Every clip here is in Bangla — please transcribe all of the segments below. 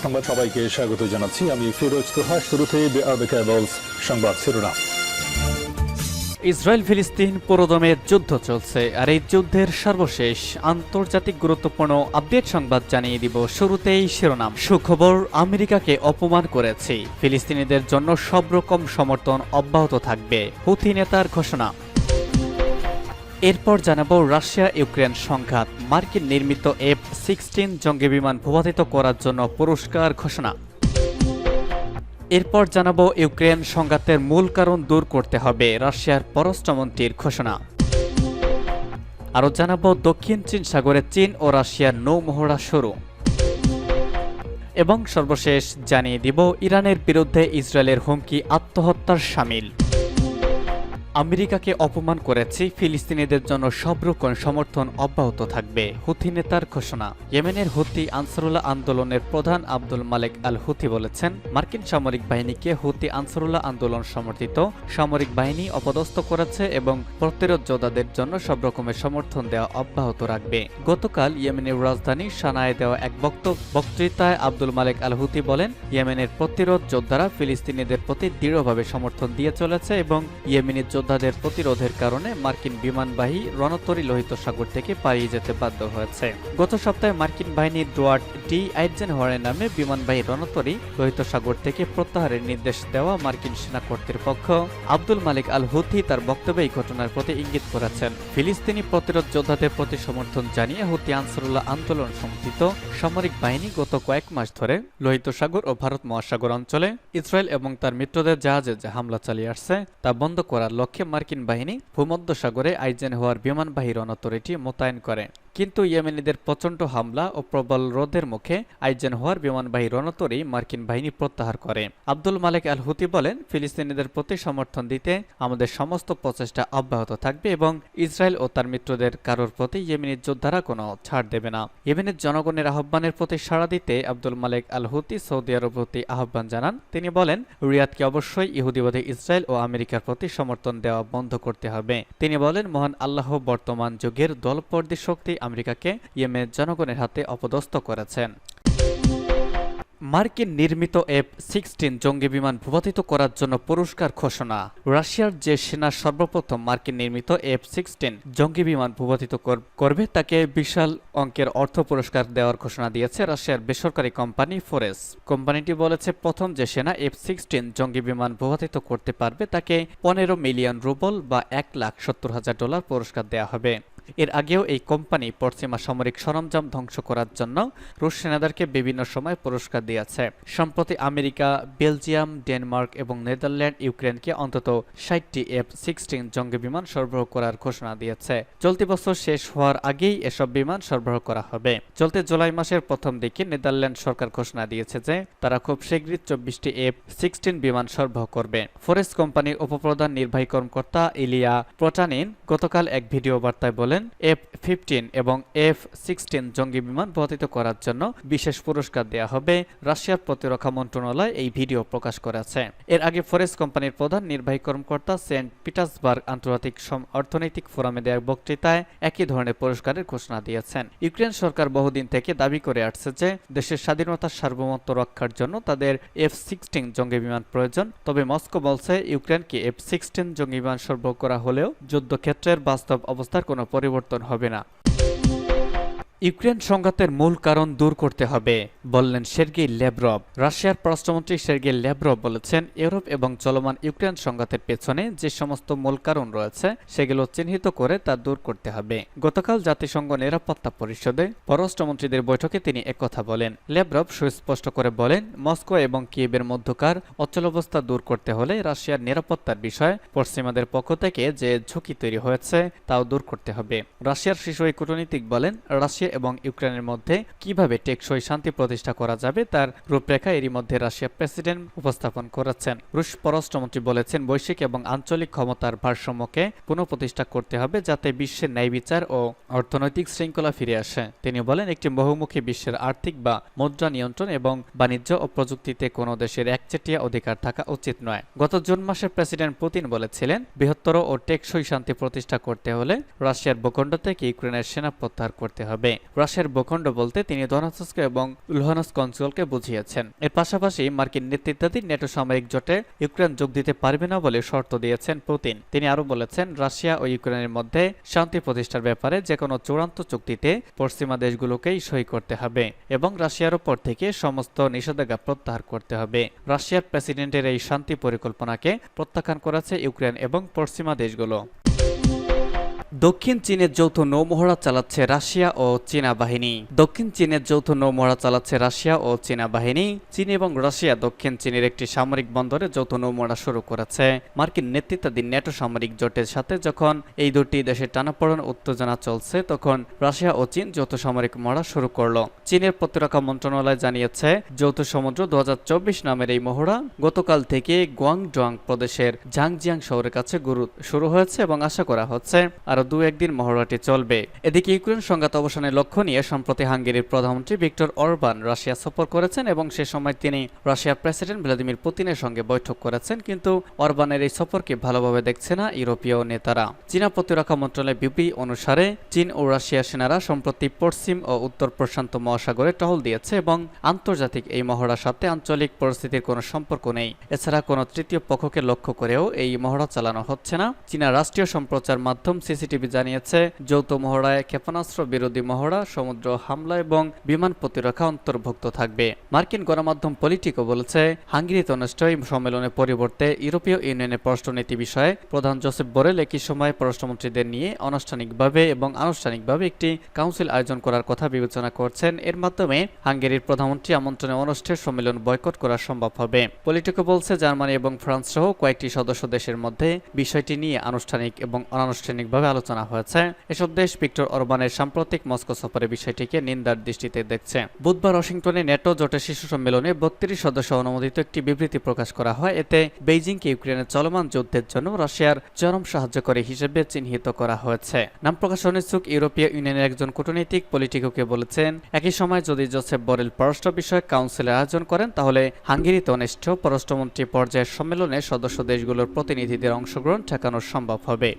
সংবাদ সবাইকে স্বাগত জানাচ্ছি। আমি ফিরোজ তোহা। শুরুতে সংবাদ শিরোনাম। ইসরায়েল ফিলিস্তিন পুরোদমে যুদ্ধ চলছে, আর এই যুদ্ধের সর্বশেষ আন্তর্জাতিক গুরুত্বপূর্ণ আপডেট সংবাদ জানিয়ে দিব। শুরুতেই শিরোনাম। সুখবর, আমেরিকাকে অপমান করেছি, ফিলিস্তিনিদের জন্য সব রকম সমর্থন অব্যাহত থাকবে, হুথি নেতার ঘোষণা। এরপর জানাবো রাশিয়া ইউক্রেন সংঘাত, মার্কিন নির্মিত F-16 জঙ্গি বিমান ভূপাতিত করার জন্য পুরস্কার ঘোষণা। এরপর জানাবো ইউক্রেন সংঘাতের মূল কারণ দূর করতে হবে, রাশিয়ার পররাষ্ট্রমন্ত্রীর ঘোষণা। আরও জানাবো দক্ষিণ চীন সাগরে চীন ও রাশিয়ার নৌমহড়া শুরু। এবং সর্বশেষ জানিয়ে দিব ইরানের বিরুদ্ধে ইসরায়েলের হুমকি আত্মহত্যার শামিল। আমেরিকাকে অপমান করেছি, ফিলিস্তিনিদের জন্য সব রকম সমর্থন অব্যাহত থাকবে, হুথি নেতার ঘোষণা। ইয়েমেনের হুথি আনসারুল্লাহ আন্দোলনের প্রধান আব্দুল মালেক আল হুথি বলেছেন, মার্কিন সামরিক বাহিনীকে হুথি আনসারুল্লাহ আন্দোলন সমর্থিত সামরিক বাহিনী অপদস্থ করেছে এবং প্রতিরোধ যোদ্ধাদের জন্য সব রকমের সমর্থন দেওয়া অব্যাহত রাখবে। গতকাল ইয়েমেনের রাজধানী সানায় দেওয়া এক বক্তৃতায় আব্দুল মালেক আল হুথি বলেন, ইয়েমেনের প্রতিরোধ যোদ্ধারা ফিলিস্তিনিদের প্রতি দৃঢ়ভাবে সমর্থন দিয়ে চলেছে এবং ইয়েমেনের যোদ্ধাদের প্রতিরোধের কারণে মার্কিন বিমানবাহী রণতরী লোহিত সাগর থেকে পালিয়ে যেতে বাধ্য হয়েছে। গত সপ্তাহে মার্কিন বাহিনীর ডুয়ার্ট ডি আইজেনহওয়ারের নামে বিমানবাহী রণতরী লোহিত সাগর থেকে প্রত্যাহারের নির্দেশ দেওয়া মার্কিন সেনা কর্তৃপক্ষ। আব্দুল মালিক আল হুথি তার বক্তব্যে এই ঘটনার প্রতি ইঙ্গিত করেছেন। ফিলিস্তিনি প্রতিরোধ যোদ্ধাদের প্রতি সমর্থন জানিয়ে হুথি আনসারুল্লাহ আন্দোলন সমর্থিত সামরিক বাহিনী গত কয়েক মাস ধরে লোহিত সাগর ও ভারত মহাসাগর অঞ্চলে ইসরায়েল এবং তার মিত্রদের জাহাজে যে হামলা চালিয়ে আসছে তা বন্ধ করার লক্ষ্যে মার্কিন বাহিনী ভূমধ্যসাগরে আইজেনহওয়ার বিমানবাহী রণতরীটি মোতায়েন করে। কিন্তু ইয়েমেনিদের প্রচণ্ড হামলা ও প্রবল রোধের মুখে আইজেনহওয়ার বিমানবাহী রণতরী মার্কিন বাহিনী প্রত্যাহার করে। আব্দুল মালেক আল হুথি বলেন, ফিলিস্তিনিদের প্রতি সমর্থন দিতে আমাদের সমস্ত প্রচেষ্টা অব্যাহত থাকবে এবং ইসরায়েল ও তার মিত্রদের কারোর প্রতি ইয়েমেনি যোদ্ধারা কোনো ছাড় দেবে না। ইয়েমেনের জনগণের আহ্বানের প্রতি সাড়া দিতে আব্দুল মালেক আল হুথি সৌদি আরব প্রতি আহ্বান জানান। তিনি বলেন, রিয়াদকে অবশ্যই ইহুদিবাদী ইসরায়েল ও আমেরিকার প্রতি সমর্থন দেওয়া বন্ধ করতে হবে। তিনি বলেন, মহান আল্লাহ বর্তমান যুগের দলপর্দী শক্তি আমেরিকাকে ইয়েমেনের জনগণের হাতে অপদস্থ করেছেন। মার্কিন নির্মিত F-16 জঙ্গি বিমান ভূপাতিত করার জন্য পুরস্কার ঘোষণা। রাশিয়ার যে সেনা সর্বপ্রথম মার্কিন নির্মিত F-16 জঙ্গি বিমান ভূপাতিত করবে তাকে বিশাল অঙ্কের অর্থ পুরস্কার দেওয়ার ঘোষণা দিয়েছে রাশিয়ার বেসরকারি কোম্পানি ফোরেস। কোম্পানিটি বলেছে, প্রথম যে সেনা F-16 জঙ্গি বিমান ভূপাতিত করতে পারবে তাকে 15 মিলিয়ন রুবল বা $1,70,000 পুরস্কার দেওয়া হবে। এর আগেও এই কোম্পানি পশ্চিমা সামরিক সরঞ্জাম ধ্বংস করার জন্য রুশ সেনাদেরকে বিভিন্ন সময় পুরস্কার দিয়েছে। সম্প্রতি আমেরিকা, বেলজিয়াম, ডেনমার্ক এবং নেদারল্যান্ড ইউক্রেনকে অন্তত 60টি F-16 জঙ্গি বিমান সরবরাহ করার ঘোষণা দিয়েছে। চলতি বছর শেষ হওয়ার আগেই এসব বিমান সরবরাহ করা হবে। চলতি জুলাই মাসের প্রথম দিকে নেদারল্যান্ড সরকার ঘোষণা দিয়েছে যে তারা খুব শীঘ্রই 24টি F-16 বিমান সরবরাহ করবে। ফোরেস কোম্পানির উপপ্রধান নির্বাহী কর্মকর্তা ইলিয়া প্রটানিন গতকাল এক ভিডিও বার্তায় বলেন, F-15 এবং F-16 জঙ্গি বিমান ভূপাতিত করার জন্য বিশেষ পুরস্কার দেওয়া হবে। রাশিয়ার প্রতিরক্ষা মন্ত্রণালয় এই ভিডিও প্রকাশ করেছে। এর আগে ফোরেস কোম্পানির প্রধান নির্বাহী কর্মকর্তা সেন্ট পিটার্সবার্গ আন্তর্জাতিক অর্থনৈতিক ফোরামে দেওয়া বক্তৃতায় একই ধরনের পুরস্কারের ঘোষণা দিয়েছেন। ইউক্রেন সরকার বহুদিন থেকে দাবি করে আসছে যে দেশের স্বাধীনতার সার্বভৌমত্ব রক্ষার জন্য তাদের F-16 জঙ্গি বিমান প্রয়োজন। তবে মস্কো বলছে, ইউক্রেনকে F-16 জঙ্গি বিমান সরবরাহ করা হলেও যুদ্ধক্ষেত্রের বাস্তব অবস্থার কোনো পরিবর্তন হবে না। ইউক্রেন সংঘাতের মূল কারণ দূর করতে হবে, বললেন সের্গেই ল্যাভরভ। রাশিয়ার পররাষ্ট্রমন্ত্রী সের্গেই ল্যাভরভ বলেছেন, ইউরোপ এবং চলমান ইউক্রেন সংঘাতের পেছনে যে সমস্ত মূল কারণ রয়েছে সেগুলো চিহ্নিত করে তা দূর করতে হবে। গতকাল জাতিসংঘ নিরাপত্তা পরিষদে পররাষ্ট্রমন্ত্রীদের বৈঠকে তিনি একথা বলেন। ল্যাভরভ সুস্পষ্ট করে বলেন, মস্কো এবং কিয়েভের মধ্যকার অচলাবস্থা দূর করতে হলে রাশিয়ার নিরাপত্তার বিষয়ে পশ্চিমাদের পক্ষ থেকে যে ঝুঁকি তৈরি হয়েছে তাও দূর করতে হবে। রাশিয়ার শীর্ষ কূটনীতিক বলেন, রাশিয়া এবং ইউক্রেনের মধ্যে কিভাবে টেকসই শান্তি প্রতিষ্ঠা করা যাবে তার রূপরেখা এরই মধ্যে রাশিয়ার প্রেসিডেন্ট উপস্থাপন করেছেন। রুশ পররাষ্ট্রমন্ত্রী বলেছেন, বৈশ্বিক এবং আঞ্চলিক ক্ষমতার ভারসাম্যকে পুনঃপ্রতিষ্ঠা করতে হবে যাতে বিশ্বের ন্যায় বিচার ও অর্থনৈতিক শৃঙ্খলা ফিরে আসে। তিনি বলেন, একটি বহুমুখী বিশ্বের আর্থিক বা মুদ্রা নিয়ন্ত্রণ এবং বাণিজ্য ও প্রযুক্তিতে কোনো দেশের একচেটিয়া অধিকার থাকা উচিত নয়। গত জুন মাসে প্রেসিডেন্ট পুতিন বলেছিলেন, বৃহত্তর ও টেকসই শান্তি প্রতিষ্ঠা করতে হলে রাশিয়ার ভূখণ্ড থেকে ইউক্রেনের সেনা প্রত্যাহার করতে হবে। রাশিয়ার ভূখণ্ড বলতে তিনি দনেৎস্ক এবং লুহানস্ক অঞ্চলকে বুঝিয়েছেন। এর পাশাপাশি মার্কিন নেতৃত্বাধীন নেটো সামরিক জোটে ইউক্রেন যোগ দিতে পারবে না বলে শর্ত দিয়েছেন পুতিন। তিনি আরও বলেছেন, রাশিয়া ও ইউক্রেনের মধ্যে শান্তি প্রতিষ্ঠার ব্যাপারে যে কোনো চূড়ান্ত চুক্তিতে পশ্চিমা দেশগুলোকেই সই করতে হবে এবং রাশিয়ার ওপর থেকে সমস্ত নিষেধাজ্ঞা প্রত্যাহার করতে হবে। রাশিয়ার প্রেসিডেন্টের এই শান্তি পরিকল্পনাকে প্রত্যাখ্যান করেছে ইউক্রেন এবং পশ্চিমা দেশগুলো। দক্ষিণ চীনের যৌথ নৌমহড়া চালাচ্ছে রাশিয়া ও চীনা বাহিনী। দক্ষিণ চীনের যৌথ নৌমহড়া চালাচ্ছে রাশিয়া ও চীনা বাহিনী। চীন এবং রাশিয়া দক্ষিণ চীনের একটি সামরিক বন্দরে যৌথ নৌমহড়া শুরু করেছে। মার্কিন নেতৃত্বাধীন নেটো সামরিক জোটের সাথে যখন এই দুটি দেশের টানাপোড়েন উত্তেজনা চলছে, তখন রাশিয়া ও চীন যৌথ সামরিক মহড়া শুরু করল। চীনের প্রতিরক্ষা মন্ত্রণালয় জানিয়েছে, যৌথ সমুদ্র 2024 নামের এই মহড়া গতকাল থেকে গুয়াংডং প্রদেশের ঝাংজিয়াং শহরের কাছে শুরু হয়েছে এবং আশা করা হচ্ছে আরো 2-1 দিন মহড়াটি চলবে। এদিকে ইউক্রেন সংঘাত অবসানের লক্ষ্য নিয়ে সম্প্রতি হাঙ্গেরির প্রধানমন্ত্রী ভিক্টর অরবান রাশিয়া সফর করেছেন এবং সে সময় তিনি রাশিয়ার প্রেসিডেন্ট ভ্লাদিমির পুতিনের সঙ্গে বৈঠক করেছেন। কিন্তু অরবানের এই সফরকে ভালোভাবে দেখছে না ইউরোপীয় নেতারা। চীনা প্রতিরক্ষা মন্ত্রণালয়ের বিবৃতি অনুসারে চীন ও রাশিয়া সেনারা সম্প্রতি পশ্চিম ও উত্তর প্রশান্ত মহাসাগরে টহল দিয়েছে এবং আন্তর্জাতিক এই মহড়ার সাথে আঞ্চলিক পরিস্থিতির কোনো সম্পর্ক নেই। এছাড়া কোনো তৃতীয় পক্ষকে লক্ষ্য করেও এই মহড়া চালানো হচ্ছে না। চীনা রাষ্ট্রীয় সম্প্রচার মাধ্যম সিসিটিভি জানিয়েছে, যৌথ মহড়ায় ক্ষেপণাস্ত্র বিরোধী মহড়া, সমুদ্র হামলা এবং বিমান প্রতিরক্ষা অন্তর্ভুক্ত থাকবে। মার্কিন গণমাধ্যম পলিটিকো বলেছে, হাঙ্গেরিতে অনুষ্ঠিত এই সম্মেলনের পরিবর্তে ইউরোপীয় ইউনিয়নের পররাষ্ট্রনীতি বিষয়ে প্রধান জোসেফ বোরেল একই সময় পররাষ্ট্রমন্ত্রীদের নিয়ে আনুষ্ঠানিকভাবে এবং আনুষ্ঠানিকভাবে একটি কাউন্সিল আয়োজন করার কথা বিবেচনা করছেন। এর মাধ্যমে হাঙ্গেরির প্রধানমন্ত্রী আমন্ত্রণে অনুষ্ঠিত সম্মেলন বয়কট করা সম্ভব হবে। পলিটিকো বলছে, জার্মানি এবং ফ্রান্স সহ কয়েকটি সদস্য দেশের মধ্যে বিষয়টি নিয়ে আনুষ্ঠানিক এবং অনানুষ্ঠানিকভাবে আলোচনা হয়েছে। এসব দেশ ভিক্টর অরবানের সাম্প্রতিক মস্কো সফরের বিষয়টিকে নিন্দার দৃষ্টিতে দেখছে। বুধবার ওয়াশিংটনে নেটো জোটের শীর্ষ সম্মেলনে 32 সদস্য অনুমোদিত একটি বিবৃতি প্রকাশ করা হয়। এতে বেইজিংকে ইউক্রেনের চলমান যুদ্ধের জন্য রাশিয়ার চরম সাহায্যকারী হিসেবে চিহ্নিত করা হয়েছে। নাম প্রকাশ অনিচ্ছুক ইউরোপীয় ইউনিয়নের একজন কূটনীতিক পলিটিকোকে বলেছেন, একই সময় যদি জোসেফ বোরেল পররাষ্ট্র বিষয়ক কাউন্সিলের আয়োজন করেন, তাহলে হাঙ্গেরিতে অনুষ্ঠিত পররাষ্ট্রমন্ত্রী পর্যায়ের সম্মেলনে সদস্য দেশগুলোর প্রতিনিধিদের অংশগ্রহণ ঠেকানো সম্ভব হবে।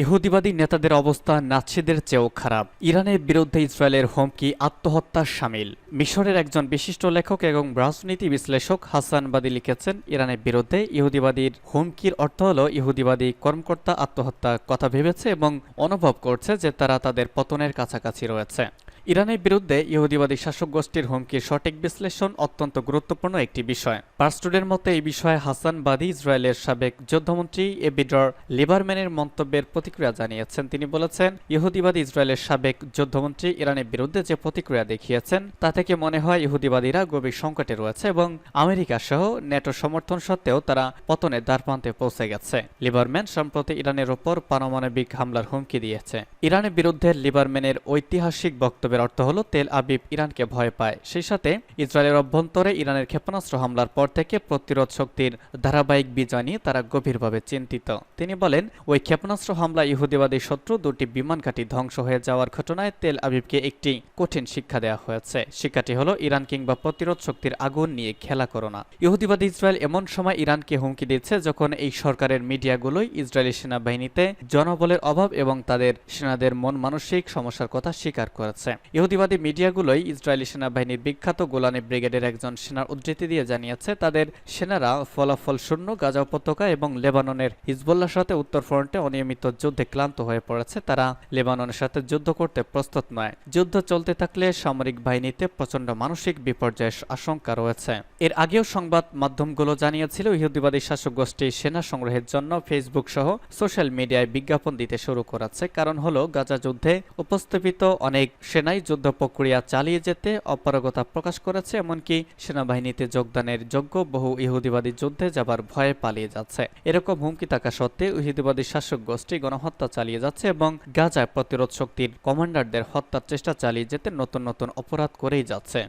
ইহুদিবাদী নেতাদের অবস্থা নাৎসিদের চেয়েও খারাপ। ইরানের বিরুদ্ধে ইসরায়েলের হুমকি আত্মহত্যার শামিল। মিশরের একজন বিশিষ্ট লেখক এবং রাজনীতি বিশ্লেষক হাসান বাদি লিখেছেন, ইরানের বিরুদ্ধে ইহুদিবাদীর হুমকির অর্থ হল ইহুদিবাদী কর্মকর্তা আত্মহত্যার কথা ভেবেছে এবং অনুভব করছে যে তারা তাদের পতনের কাছাকাছি রয়েছে। ইরানের বিরুদ্ধে ইহুদিবাদী শাসক গোষ্ঠীর হুমকির সঠিক বিশ্লেষণ অত্যন্ত গুরুত্বপূর্ণ একটি বিষয়। পার্সটুডের মতে এই বিষয়ে হাসান বাদি ইসরায়েলের সাবেক যুদ্ধমন্ত্রী এভিডর লিবারম্যানের মন্তব্যের প্রতিক্রিয়া জানিয়েছেন। তিনি বলেছেন, ইহুদিবাদী ইসরায়েলের সাবেক যুদ্ধমন্ত্রী ইরানের বিরুদ্ধে যে প্রতিক্রিয়া দেখিয়েছেন তা থেকে মনে হয় ইহুদিবাদীরা গভীর সংকটে রয়েছে এবং আমেরিকা সহ নেটো সমর্থন সত্ত্বেও তারা পতনের দ্বারপ্রান্তে পৌঁছে গেছে। লিবারম্যান সম্প্রতি ইরানের ওপর পারমাণবিক হামলার হুমকি দিয়েছে। ইরানের বিরুদ্ধে লিবারম্যানের ঐতিহাসিক বক্তব্যের অর্থ হল তেল আবিব ইরানকে ভয় পায়। সেই সাথে ইসরায়েলের অভ্যন্তরে ইরানের ক্ষেপণাস্ত্র হামলার পর থেকে প্রতিরোধ শক্তির ধারাবাহিক বিজয় নিয়ে তারা গভীরভাবে চিন্তিত। তিনি বলেন, ওই ক্ষেপণাস্ত্র হামলা ইহুদিবাদী শত্রু দুটি বিমান ঘাঁটি ধ্বংস হয়ে যাওয়ার ঘটনায় তেল আবিবকে একটি কঠিন শিক্ষা দেওয়া হয়েছে। শিক্ষাটি হলো, ইরান কিংবা প্রতিরোধ শক্তির আগুন নিয়ে খেলা করো না। ইহুদিবাদী ইসরায়েল এমন সময় ইরানকে হুমকি দিচ্ছে যখন এই সরকারের মিডিয়াগুলোই ইসরায়েলি সেনাবাহিনীতে জনবলের অভাব এবং তাদের সেনাদের মন মানসিক সমস্যার কথা স্বীকার করেছে। ইহুদিবাদী মিডিয়াগুলোই ইসরায়েলি সেনাবাহিনীর বিখ্যাত গোলানি ব্রিগেডের একজন সেনার উদ্ধৃতি দিয়ে জানিয়েছে, তাদের সেনারা ফলাফল শূন্য গাজা উপত্যকা এবং লেবাননের হিজবুল্লাহর সাথে উত্তর ফ্রন্টে অনিয়মিত যুদ্ধে ক্লান্ত হয়ে পড়েছে। তারা লেবাননের সাথে যুদ্ধ করতে প্রস্তুত নয়। যুদ্ধ চলতে থাকলে সামরিক বাহিনীতে প্রচন্ড মানসিক বিপর্যয়ের আশঙ্কা রয়েছে। এর আগেও সংবাদ মাধ্যমগুলো জানিয়েছিল, ইহুদিবাদী শাসক গোষ্ঠী সেনা সংগ্রহের জন্য ফেসবুক সহ সোশ্যাল মিডিয়ায় বিজ্ঞাপন দিতে শুরু করেছে। কারণ হলো, গাজা যুদ্ধে উপস্থাপিত অনেক সেনাই যুদ্ধ প্রক্রিয়া চালিয়ে যেতে অপারগতা প্রকাশ করেছে। এমনকি সেনাবাহিনীতে যোগদানের যোগ্য বহু ইহুদিবাদী যুদ্ধে যাবার ভয়ে পালিয়ে যাচ্ছে। এরকম হুমকি থাকা সত্ত্বেও ইহুদিবাদী শাসক গোষ্ঠী গণহত্যা চালিয়ে যাচ্ছে এবং গাজায় প্রতিরোধ শক্তির কমান্ডারদের হত্যার চেষ্টা চালিয়ে যেতে নতুন নতুন অপরাধ করেই যাচ্ছে।